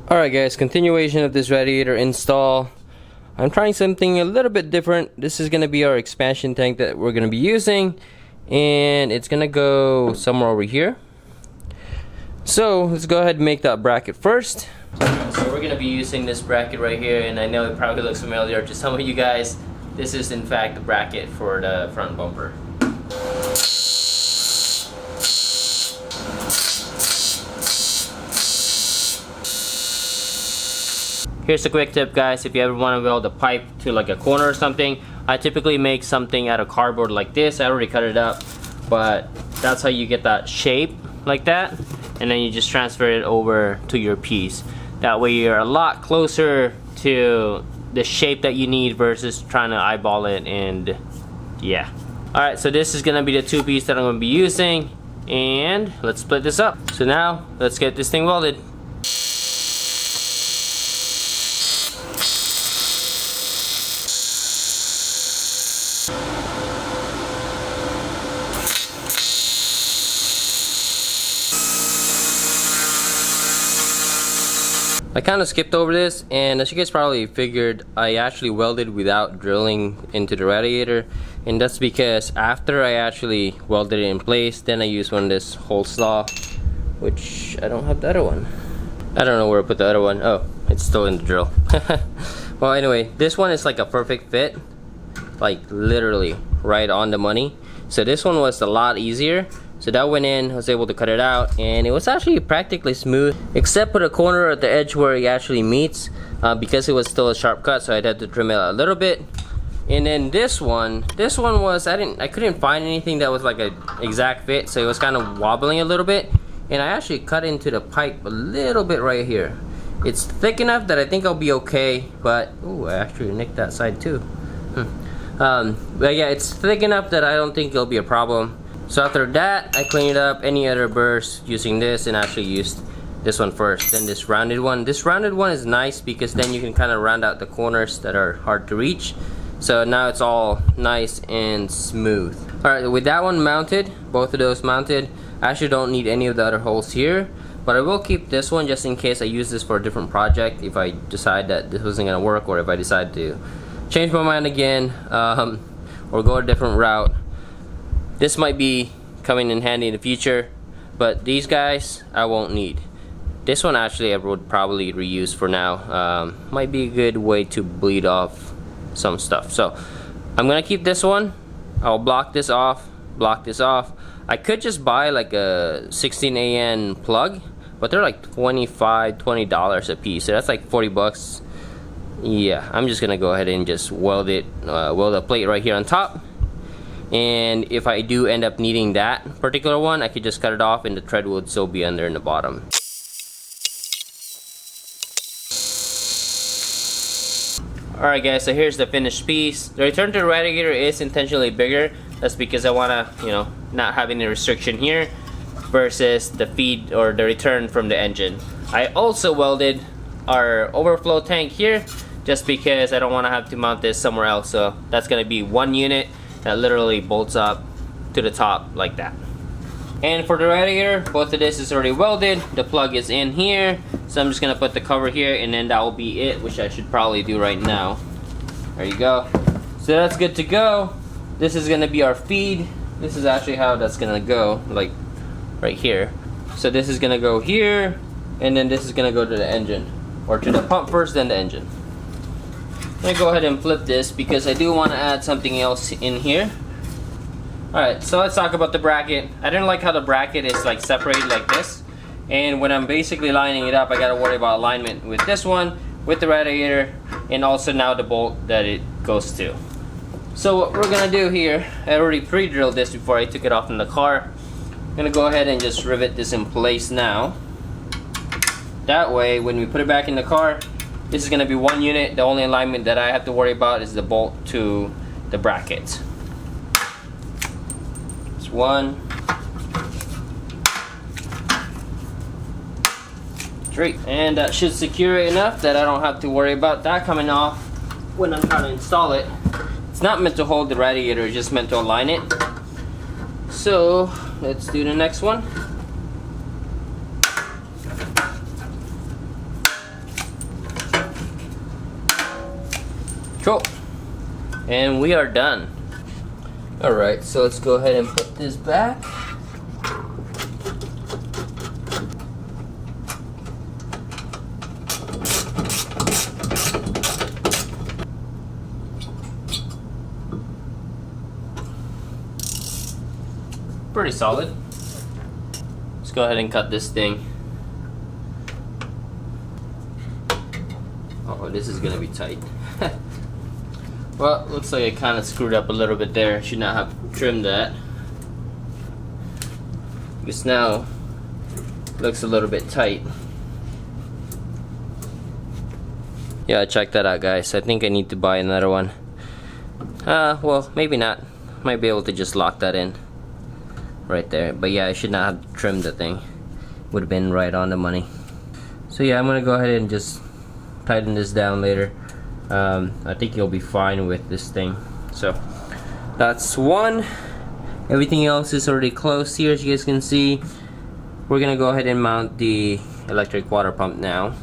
Alright guys, continuation of this radiator install. I'm trying something a little bit different. This is going to be our expansion tank that we're going to be using, and it's going to go somewhere over here. So let's go ahead and make that bracket first. So we're going to be using this bracket right here, and I know it probably looks familiar to some of you guys. This is in fact the bracket for the front bumper. Here's a quick tip, guys. If you ever want to weld a pipe to like a corner or something, I typically make something out of cardboard like this. I already cut it up, but that's how you get that shape like that, and then you just transfer it over to your piece. That way you're a lot closer to the shape that you need versus trying to eyeball it. And yeah, alright, so this is gonna be the two piece that I'm gonna be using, and let's split this up. So now let's get this thing welded. I kind of skipped over this, and as you guys probably figured, I actually welded without drilling into the radiator, and that's because after I actually welded it in place, then I used one of this hole saw, which I don't have the other one. I don't know where I put the other one. Oh, it's still in the drill. Well, anyway, this one is like a perfect fit, like literally right on the money. So this one was a lot easier. So that went in, I was able to cut it out, and it was actually practically smooth, except for the corner at the edge where it actually meets, because it was still a sharp cut, so I'd have to trim it a little bit. And then this one was, I couldn't find anything that was like an exact fit, so it was kind of wobbling a little bit, and I actually cut into the pipe a little bit right here. It's thick enough that I think I'll be okay, but, ooh, I actually nicked that side too. But yeah, it's thick enough that I don't think it'll be a problem. So after that, I cleaned up any other burrs using this, and actually used this one first, then this rounded one. This rounded one is nice because then you can kind of round out the corners that are hard to reach. So now it's all nice and smooth. Alright, with that one mounted, both of those mounted, I actually don't need any of the other holes here, but I will keep this one just in case I use this for a different project if I decide that this wasn't going to work, or if I decide to change my mind again, or go a different route. This might be coming in handy in the future, but these guys I won't need. This one actually I would probably reuse for now. Might be a good way to bleed off some stuff. So I'm gonna keep this one. I'll block this off, block this off. I could just buy like a 16AN plug, but they're like $20 a piece, so that's like 40 bucks. Yeah, I'm just gonna go ahead and just weld it, weld a plate right here on top. And if I do end up needing that particular one, I could just cut it off, and the thread would still be under in the bottom. Alright guys, so here's the finished piece. The return to the radiator is intentionally bigger. That's because I want to, you know, not have any restriction here versus the feed or the return from the engine. I also welded our overflow tank here just because I don't want to have to mount this somewhere else. So that's going to be one unit that literally bolts up to the top like that. And for the radiator, both of this is already welded. The plug is in here, so I'm just gonna put the cover here, and then that will be it, which I should probably do right now. There you go. So that's good to go. This is gonna be our feed. This is actually how that's gonna go, like right here. So this is gonna go here, and then this is gonna go to the engine, or to the pump first, then the engine. I'm gonna go ahead and flip this because I do want to add something else in here. Alright, so let's talk about the bracket. I didn't like how the bracket is like separated like this, and when I'm basically lining it up, I gotta worry about alignment with this one, with the radiator, and also now the bolt that it goes to. So what we're gonna do here, I already pre-drilled this before I took it off in the car. I'm gonna go ahead and just rivet this in place now. That way, when we put it back in the car, this is going to be one unit. The only alignment that I have to worry about is the bolt to the bracket. It's one, 3, and that should secure it enough that I don't have to worry about that coming off when I'm trying to install it. It's not meant to hold the radiator, it's just meant to align it. So let's do the next one. Cool. And we are done. Alright, so let's go ahead and put this back. Pretty solid. Let's go ahead and cut this thing. Oh, this is gonna be tight. Well, looks like I kind of screwed up a little bit there. Should not have trimmed that. Because now looks a little bit tight. Yeah, check that out, guys. I think I need to buy another one. Well, maybe not. Might be able to just lock that in right there. But yeah, I should not have trimmed the thing. Would have been right on the money. So yeah, I'm gonna go ahead and just tighten this down later. I think you'll be fine with this thing. So that's one. Everything else is already closed here, as you guys can see. We're gonna go ahead and mount the electric water pump now.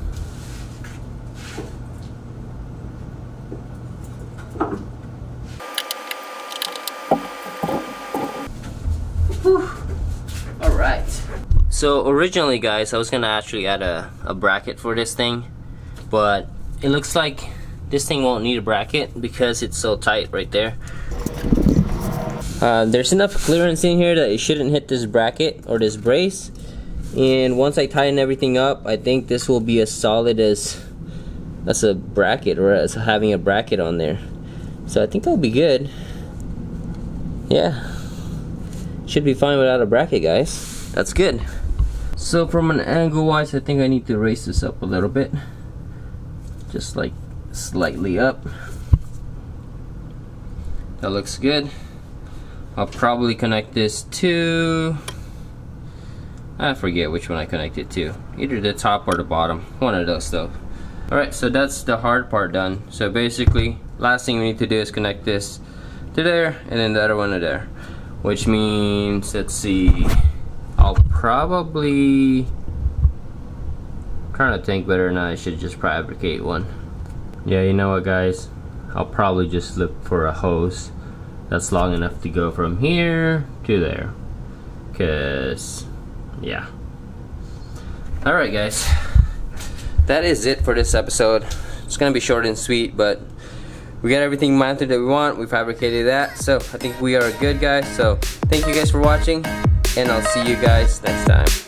Alright. So originally, guys, I was gonna actually add a bracket for this thing, but it looks like this thing won't need a bracket because it's so tight right there. There's enough clearance in here that it shouldn't hit this bracket or this brace. And once I tighten everything up, I think this will be as solid as a bracket, or as having a bracket on there. So I think that'll be good. Yeah, should be fine without a bracket, guys. That's good. So from an angle wise, I think I need to raise this up a little bit. Just like slightly up. That looks good. I'll probably connect this to, I forget which one I connect it to. Either the top or the bottom. One of those though. Alright, so that's the hard part done. So basically, last thing we need to do is connect this to there, and then the other one to there. Which means, let's see, I'll probably, trying to think whether or not I should just fabricate one. Yeah, you know what, guys? I'll probably just look for a hose that's long enough to go from here to there. Cause, yeah. Alright, guys. That is it for this episode. It's gonna be short and sweet, but we got everything mounted that we want. We fabricated that. So I think we are good, guys. So thank you guys for watching, and I'll see you guys next time.